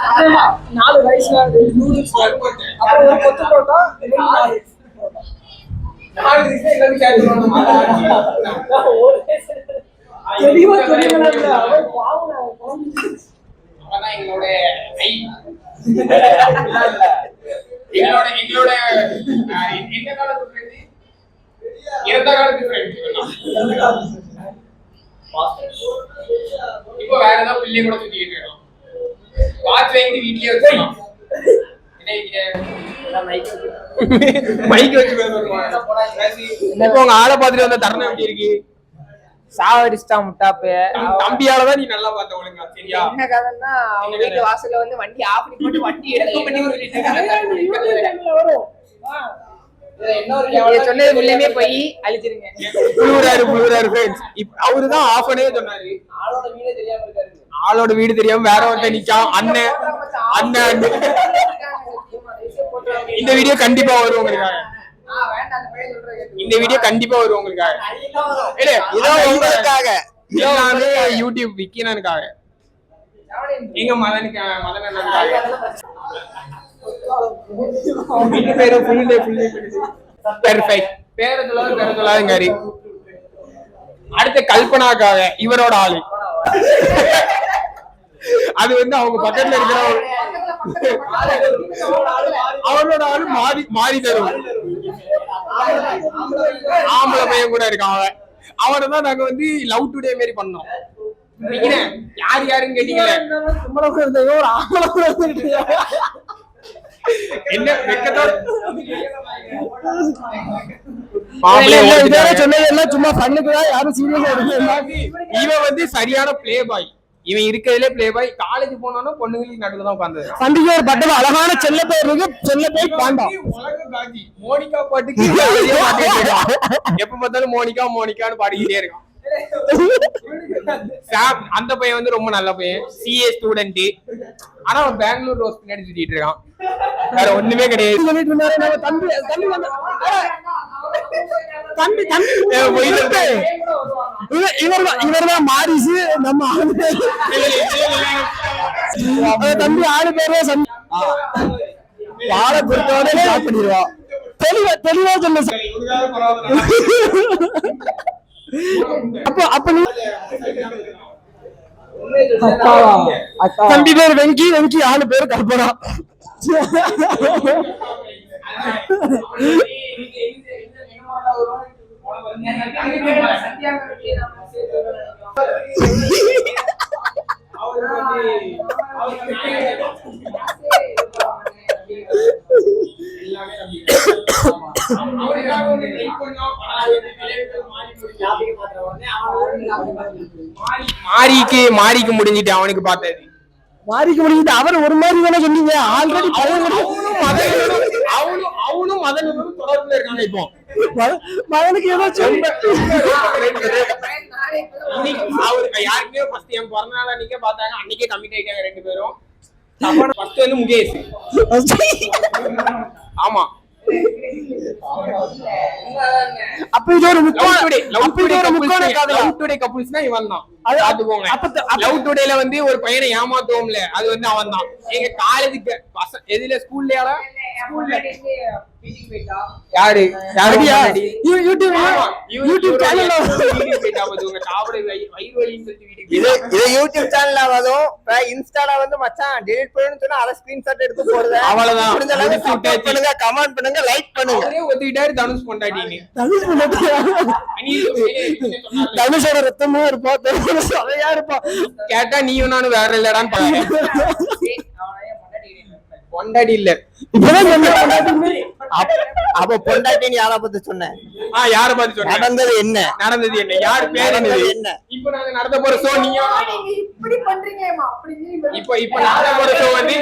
4 ரைஸ்ல 2 noodles அப்புறம் ஒரு கொத்து பரோட்டா 2 நாலு நாலு ரைஸ் எல்லாமே கேரி பண்ணனும் தெளிவா தெரியல அவன் பாவம் அப்பனா எங்களோட ஐ இல்ல எங்களோட எந்த காலத்து ஃப்ரெண்ட் எந்த காலத்து ஃப்ரெண்ட் இப்போ வேற ஏதாவது பிள்ளை கூட சுத்திட்டு இருக்கோம் வாட்ச் வாங்கி வீட்லயே வச்சிருக்கோம் மைக் வச்சு பேசுறோம் இப்போ உங்க ஆளை பார்த்துட்டு வந்த தருணம் எப்படி இருக்கு சாவடிச்சிட்டா முட்டாப்பு தம்பியாலதான் நீ நல்லா பார்த்த ஒழுங்கா சரியா என்ன கதைன்னா அவங்க வீட்டு வாசல்ல வந்து வண்டி ஆஃப் பண்ணி போட்டு வண்டி எடுத்து பண்ணி வரும் சொன்னது உள்ளமே போய் அழிச்சிருங்க புளுராரு ஃப்ரெண்ட்ஸ் அவருதான் ஆஃப் பண்ணவே சொன்னாரு ஆளோட வீடு தெரியாம வேற ஒருத்தன் நிக்கான் அண்ணன் அண்ணன் இந்த வீடியோ கண்டிப்பா வரும் உங்களுக்காக இந்த வீடியோ கண்டிப்பா வரும் உங்களுக்காக உங்களுக்காக எல்லாமே யூடியூப் விக்கினனுக்காக எங்க மதனுக்காக பேரு ஃபுல் டே பெர்ஃபெக்ட் பேரை சொல்லாதங்காரி அடுத்த கல்பனாக்காக இவரோட ஆளு அது வந்து அவங்க பக்கத்துல இருக்கிற அவனோட ஆளு மாறி தரும் ஆம்பளை பையன் கூட இருக்கான் அவனை தான் நாங்க வந்து லவ் டுடே மாதிரி பண்ணோம் யாரு யாருன்னு கேட்டீங்களே என்ன வெக்கத்தோட சும்மா பண்ணுக்குதான் யாரும் சீரியஸா இருக்கு இவன் வந்து சரியான பிளே பாய் இவன் இருக்கிறதுலே பிளே பாய் காலேஜ் போனாலும் பொண்ணுங்களுக்கு நடுவில் தான் உட்காந்து பண்டிகை ஒரு பட்டம் அழகான செல்ல பேர் இருக்கு செல்ல பேர் பாண்டா உலக காஜி மோனிகா பாட்டுக்கு எப்ப பார்த்தாலும் மோனிகா மோனிகான்னு பாடிக்கிட்டே இருக்கான் அந்த பையன் வந்து ரொம்ப நல்ல பையன் சிஏ ஸ்டூடெண்ட் ஆனா அவன் பெங்களூர் ரோஸ் பின்னாடி சுத்திட்டு இருக்கான் வேற ஒண்ணுமே கிடையாது இவர்தான் மாரிசு நம்ம தம்பி 6 பேரே பாட கொடுத்தோட ஸ்டார்ட் பண்ணிடுவான் தெளிவா சொல்ல தம்பி பேர் வெங்கி 6 பேர் கல்பனா மாரிக்கு முடிஞ்சிட்டு அவனுக்கு பார்த்தது மாரிக்கு முடிஞ்சிட்டு அவர் ஒரு மாதிரி தானே சொன்னீங்க ஆல்ரெடி அவனும் மதனும் தொடர்புல இருக்காங்க இப்போ மதனுக்கு ஏதாச்சும் அவரு யாருக்குமே ஃபர்ஸ்ட் என் பிறந்த நாள் அன்னைக்கே பார்த்தாங்க அன்னைக்கே கமிட் ஆயிட்டாங்க 2 பேரும் ஃபர்ஸ்ட் வந்து முகேஷ் ஆமா அப்ப இது ஒரு லவ் டுடே கப்புள்ஸ்னா இவன் தான் பாத்துக்கோங்க லவ் டுடேல வந்து ஒரு பையனை ஏமாத்துவோம்ல அது வந்து அவன் தான் எங்க காலேஜுக்கு எதுல ஸ்கூல்ல யாரு யூடியூப் சேனல்ல சாப்பிட வயிறு வலின்னு சொல்லி இது யூடியூப் சேனல்ல வரும் இன்ஸ்டால வந்து மச்சான் டெலீட் பண்ணனும்னு சொன்னா அத ஸ்கிரீன்ஷாட் எடுத்து போடுங்க அவ்வளவுதான் முடிஞ்ச அளவுக்கு சப்போர்ட் பண்ணுங்க கமெண்ட் பண்ணுங்க லைக் பண்ணுங்க அவரே ஒத்துக்கிட்டாரு தனுஷ் பொண்டாட்டின்னு தனுஷோட ரத்தமும் இருப்பா சதையா இருப்பா கேட்டா நீயும் நானும் வேற இல்லடான்னு பாருங்க பொண்டாட்டி இல்ல அப்ப பொண்டாட்டின்னு யார பத்தி சொன்னேன் யார பத்தி சொன்ன நடந்தது என்ன யாரு பேர் என்ன இப்ப நாங்க நடத்த போற ஷோ நீங்க இப்படி பண்றீங்க இப்ப நடத்த போற ஷோ வந்து